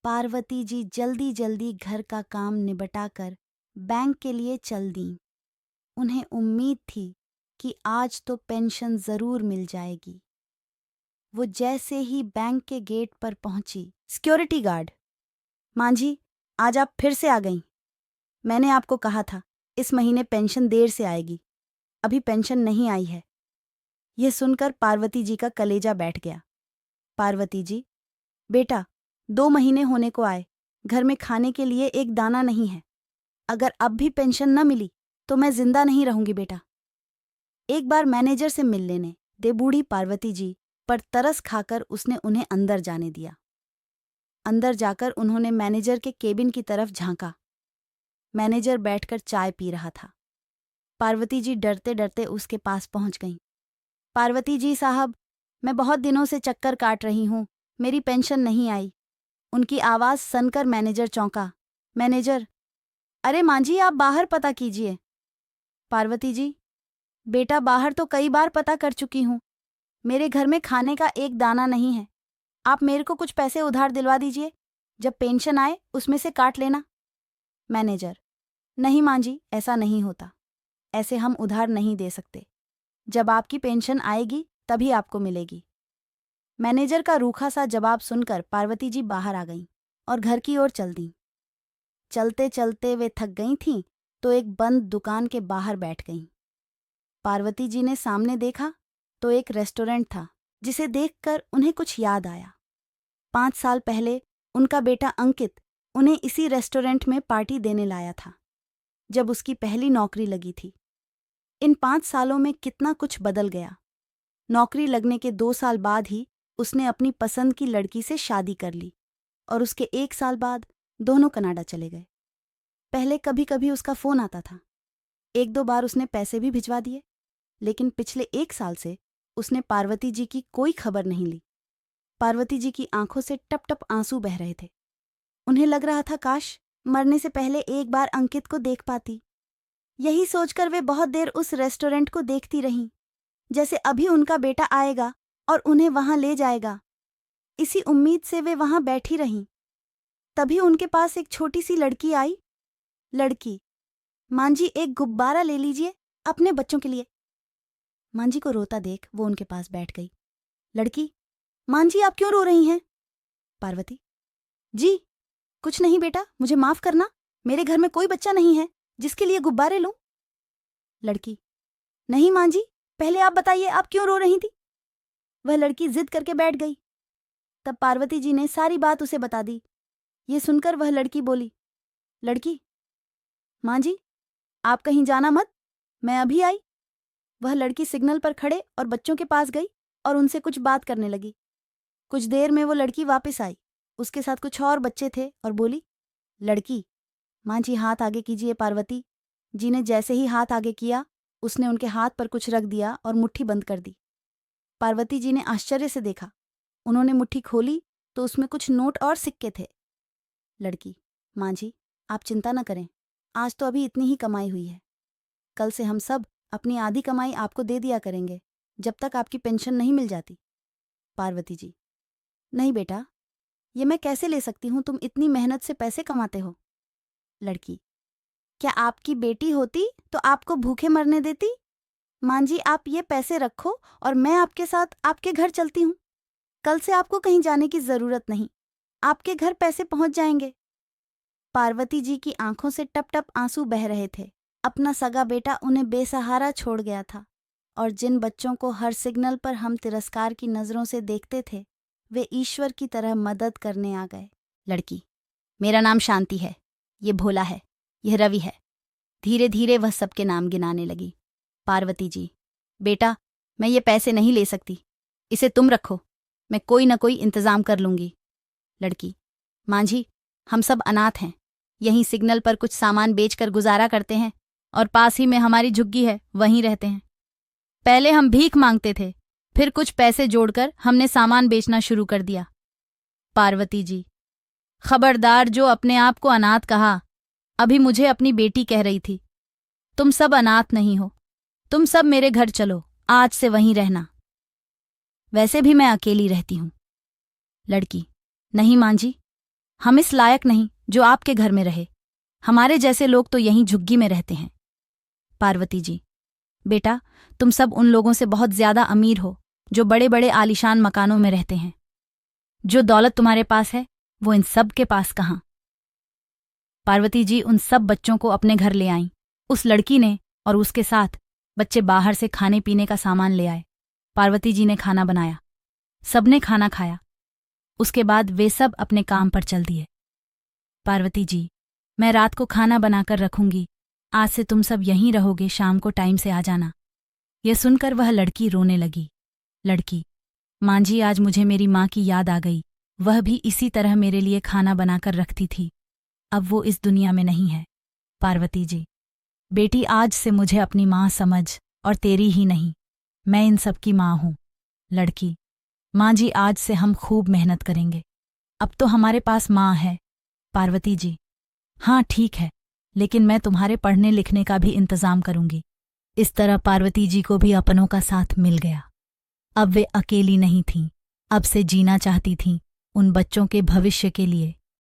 पार्वती जी जल्दी जल्दी घर का काम निपटाकर बैंक के लिए चल दीं। उन्हें उम्मीद थी कि आज तो पेंशन जरूर मिल जाएगी। वो जैसे ही बैंक के गेट पर पहुंची, सिक्योरिटी गार्ड, मां जी, आज आप फिर से आ गईं। मैंने आपको कहा था इस महीने पेंशन देर से आएगी, अभी पेंशन नहीं आई है। यह सुनकर पार्वती जी का कलेजा बैठ गया। पार्वती जी, बेटा, 2 महीने होने को आए, घर में खाने के लिए एक दाना नहीं है। अगर अब भी पेंशन न मिली तो मैं जिंदा नहीं रहूंगी बेटा। एक बार मैनेजर से मिल लेने दे। बूढ़ी पार्वती जी पर तरस खाकर उसने उन्हें अंदर जाने दिया। अंदर जाकर उन्होंने मैनेजर के केबिन की तरफ झांका। मैनेजर बैठकर चाय पी रहा था। पार्वती जी डरते डरते उसके पास पहुंच गईं। पार्वती जी साहब, मैं बहुत दिनों से चक्कर काट रही हूं, मेरी पेंशन नहीं आई। उनकी आवाज सुनकर मैनेजर चौंका। मैनेजर, अरे मां जी, आप बाहर पता कीजिए। पार्वती जी, बेटा, बाहर तो कई बार पता कर चुकी हूं, मेरे घर में खाने का एक दाना नहीं है। आप मेरे को कुछ पैसे उधार दिलवा दीजिए, जब पेंशन आए उसमें से काट लेना। मैनेजर, नहीं मां जी, ऐसा नहीं होता, ऐसे हम उधार नहीं दे सकते। जब आपकी पेंशन आएगी तभी आपको मिलेगी। मैनेजर का रूखा सा जवाब सुनकर पार्वती जी बाहर आ गईं और घर की ओर चल दीं। चलते चलते वे थक गई थीं तो एक बंद दुकान के बाहर बैठ गईं। पार्वती जी ने सामने देखा तो एक रेस्टोरेंट था, जिसे देखकर उन्हें कुछ याद आया। 5 साल पहले उनका बेटा अंकित उन्हें इसी रेस्टोरेंट में पार्टी देने लाया था, जब उसकी पहली नौकरी लगी थी। इन 5 सालों में कितना कुछ बदल गया। नौकरी लगने के 2 साल बाद ही उसने अपनी पसंद की लड़की से शादी कर ली और उसके 1 साल बाद दोनों कनाडा चले गए। पहले कभी कभी उसका फोन आता था, 1-2 बार उसने पैसे भी भिजवा दिए, लेकिन पिछले 1 साल से उसने पार्वती जी की कोई खबर नहीं ली। पार्वती जी की आंखों से टप टप आंसू बह रहे थे। उन्हें लग रहा था काश मरने से पहले एक बार अंकित को देख पाती। यही सोचकर वे बहुत देर उस रेस्टोरेंट को देखती रहीं, जैसे अभी उनका बेटा आएगा और उन्हें वहां ले जाएगा। इसी उम्मीद से वे वहां बैठी रहीं। तभी उनके पास एक छोटी सी लड़की आई। लड़की, मां जी, एक गुब्बारा ले लीजिए अपने बच्चों के लिए। मां जी को रोता देख वो उनके पास बैठ गई। लड़की, मां जी, आप क्यों रो रही हैं? पार्वती जी, कुछ नहीं बेटा, मुझे माफ करना, मेरे घर में कोई बच्चा नहीं है जिसके लिए गुब्बारे लूं। लड़की, नहीं मां जी, पहले आप बताइए आप क्यों रो रही थी? वह लड़की जिद करके बैठ गई। तब पार्वती जी ने सारी बात उसे बता दी। ये सुनकर वह लड़की बोली, लड़की, मां जी, आप कहीं जाना मत, मैं अभी आई। वह लड़की सिग्नल पर खड़े और बच्चों के पास गई और उनसे कुछ बात करने लगी। कुछ देर में वो लड़की वापस आई। उसके साथ कुछ और बच्चे थे और बोली, लड़की, मां जी, हाथ आगे कीजिए। पार्वती जी ने जैसे ही हाथ आगे किया, उसने उनके हाथ पर कुछ रख दिया और मुट्ठी बंद कर दी। पार्वती जी ने आश्चर्य से देखा। उन्होंने मुट्ठी खोली तो उसमें कुछ नोट और सिक्के थे। लड़की, मां जी, आप चिंता न करें, आज तो अभी इतनी ही कमाई हुई है, कल से हम सब अपनी आधी कमाई आपको दे दिया करेंगे, जब तक आपकी पेंशन नहीं मिल जाती। पार्वती जी, नहीं बेटा, ये मैं कैसे ले सकती हूँ, तुम इतनी मेहनत से पैसे कमाते हो। लड़की, क्या आपकी बेटी होती तो आपको भूखे मरने देती? मां जी, आप ये पैसे रखो और मैं आपके साथ आपके घर चलती हूँ। कल से आपको कहीं जाने की जरूरत नहीं, आपके घर पैसे पहुंच जाएंगे। पार्वती जी की आंखों से टप टप आंसू बह रहे थे। अपना सगा बेटा उन्हें बेसहारा छोड़ गया था और जिन बच्चों को हर सिग्नल पर हम तिरस्कार की नजरों से देखते थे, वे ईश्वर की तरह मदद करने आ गए। लड़की, मेरा नाम शांति है, ये भोला है, यह रवि है। धीरे धीरे वह सबके नाम गिनाने लगी। पार्वती जी, बेटा, मैं ये पैसे नहीं ले सकती, इसे तुम रखो, मैं कोई न कोई इंतजाम कर लूंगी। लड़की, मां जी, हम सब अनाथ हैं, यहीं सिग्नल पर कुछ सामान बेचकर गुजारा करते हैं और पास ही में हमारी झुग्गी है, वहीं रहते हैं। पहले हम भीख मांगते थे, फिर कुछ पैसे जोड़कर हमने सामान बेचना शुरू कर दिया। पार्वती जी, खबरदार, जो अपने आप को अनाथ कहा, अभी मुझे अपनी बेटी कह रही थी। तुम सब अनाथ नहीं हो, तुम सब मेरे घर चलो, आज से वहीं रहना। वैसे भी मैं अकेली रहती हूं। लड़की, नहीं मां जी, हम इस लायक नहीं जो आपके घर में रहे। हमारे जैसे लोग तो यहीं झुग्गी में रहते हैं। पार्वती जी, बेटा, तुम सब उन लोगों से बहुत ज्यादा अमीर हो जो बड़े बड़े आलीशान मकानों में रहते हैं। जो दौलत तुम्हारे पास है वो इन सब के पास कहाँ। पार्वती जी उन सब बच्चों को अपने घर ले आईं। उस लड़की ने और उसके साथ बच्चे बाहर से खाने पीने का सामान ले आए। पार्वती जी ने खाना बनाया, सबने खाना खाया। उसके बाद वे सब अपने काम पर चल दिए। पार्वती जी, मैं रात को खाना बनाकर रखूंगी, आज से तुम सब यहीं रहोगे, शाम को टाइम से आ जाना। यह सुनकर वह लड़की रोने लगी। लड़की, माँ जी, आज मुझे मेरी माँ की याद आ गई। वह भी इसी तरह मेरे लिए खाना बनाकर रखती थी। अब वो इस दुनिया में नहीं है। पार्वती जी, बेटी, आज से मुझे अपनी माँ समझ, और तेरी ही नहीं, मैं इन सब की माँ हूँ। लड़की, माँ जी, आज से हम खूब मेहनत करेंगे, अब तो हमारे पास माँ है। पार्वती जी, हाँ ठीक है, लेकिन मैं तुम्हारे पढ़ने लिखने का भी इंतजाम करूंगी। इस तरह पार्वती जी को भी अपनों का साथ मिल गया। अब वे अकेली नहीं थीं, अब से जीना चाहती थीं उन बच्चों के भविष्य के लिए।